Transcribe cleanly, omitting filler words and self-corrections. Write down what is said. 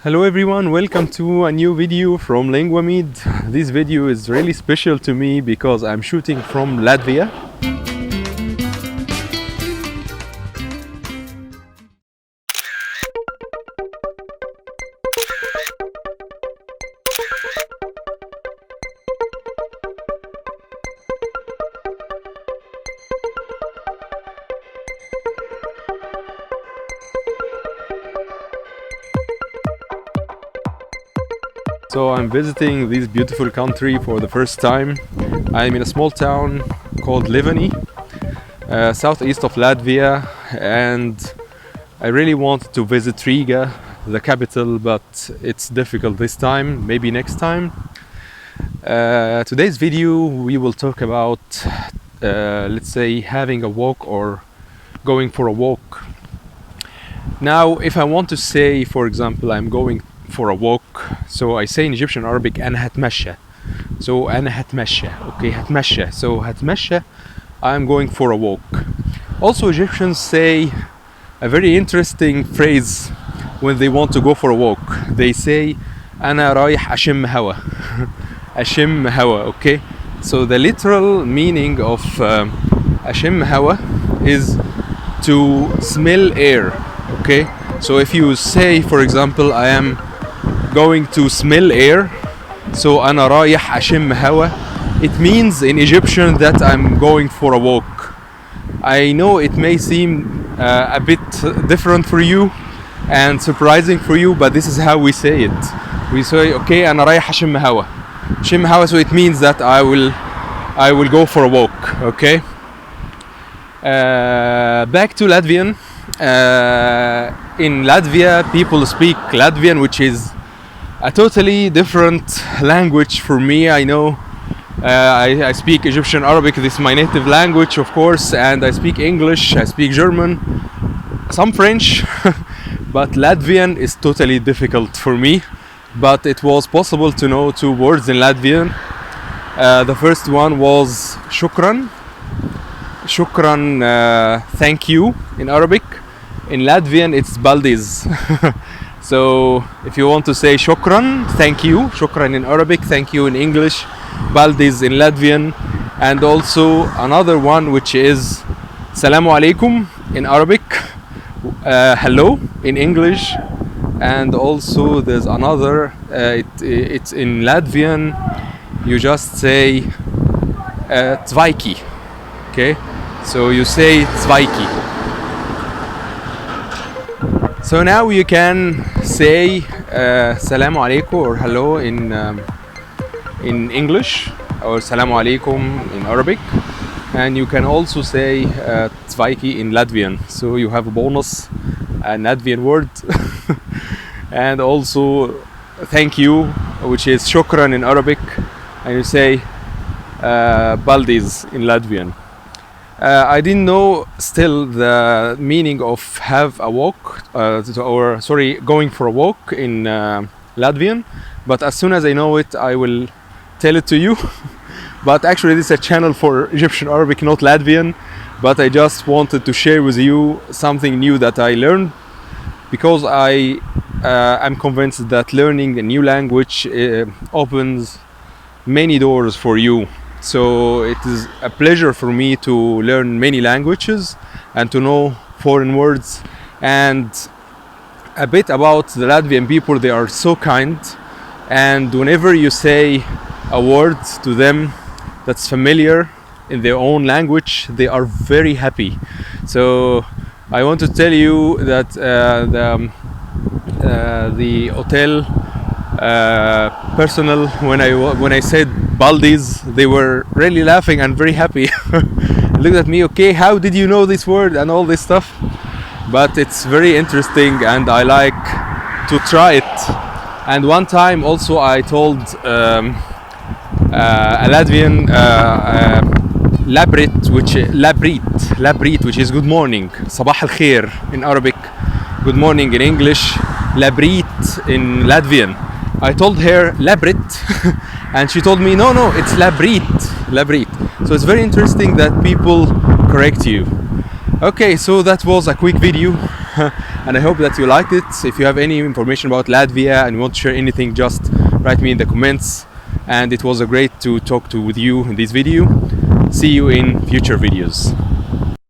Hello everyone, welcome to a new video from Linguamid. This video is really special to me because I'm shooting from Latvia. So I'm visiting this beautiful country for the first time. I'm in a small town called Livani, southeast of Latvia, and I really want to visit Riga, the capital, but it's difficult this time, maybe next time. Today's video we will talk about, let's say, having a walk or going for a walk. Now, if I want to say, for example, I'm going for a walk, so I say in Egyptian Arabic أنا هتمشى. So أنا هتمشى, okay, هتمشى. So هتمشى, I'm going for a walk. Also, Egyptians say a very interesting phrase when they want to go for a walk. They say أنا رايح أشم هوا. أشم هوا, okay. So the literal meaning of أشم هوا is to smell air, okay. So if you say, for example, I am going to smell air, so أنا رايح أشم هوا, it means in Egyptian that I'm going for a walk. I know it may seem a bit different for you and surprising for you, but this is how we say it. We say, okay, أنا رايح أشم هوا. شم هوا, so it means that I will go for a walk, okay. Back to Latvian. In Latvia, people speak Latvian, which is a totally different language for me. I know I speak Egyptian Arabic, this is my native language, of course, and I speak English, I speak German, some French, but Latvian is totally difficult for me. But it was possible to know two words in Latvian. The first one was shukran. Shukran, thank you in Arabic. In Latvian, it's baldiz. So if you want to say shukran, thank you, shukran in Arabic, thank you in English, baldiz in Latvian, and also another one which is salamu alaikum in Arabic, hello in English, and also there's another, it's in Latvian, you just say zvaiki, okay, so you say zvaiki. So now you can say salamu alaikum or hello in English, or salamu alaikum in Arabic, and you can also say zvaiki in Latvian. So you have a bonus, a Latvian word, and also thank you, which is shukran in Arabic, and you say baldiz in Latvian. I didn't know still the meaning of have a walk, going for a walk in Latvian, but as soon as I know it, I will tell it to you. But actually this is a channel for Egyptian Arabic, not Latvian, but I just wanted to share with you something new that I learned, because I'm convinced that learning a new language opens many doors for you. So it is a pleasure for me to learn many languages and to know foreign words. And a bit about the Latvian people, they are so kind, and whenever you say a word to them that's familiar in their own language, they are very happy. So I want to tell you that the hotel personnel, when I said baldiz, they were really laughing and very happy. Looked at me, okay, how did you know this word and all this stuff? But it's very interesting and I like to try it. And one time also I told a Latvian labrit, which is good morning, sabah al khair in Arabic, good morning in English, labrit in Latvian. I told her labrit and she told me no, it's labrit. So it's very interesting that people correct you. Okay, so that was a quick video and I hope that you liked it. If you have any information about Latvia and you want to share anything, just write me in the comments. And it was great to talk with you in this video. See you in future videos.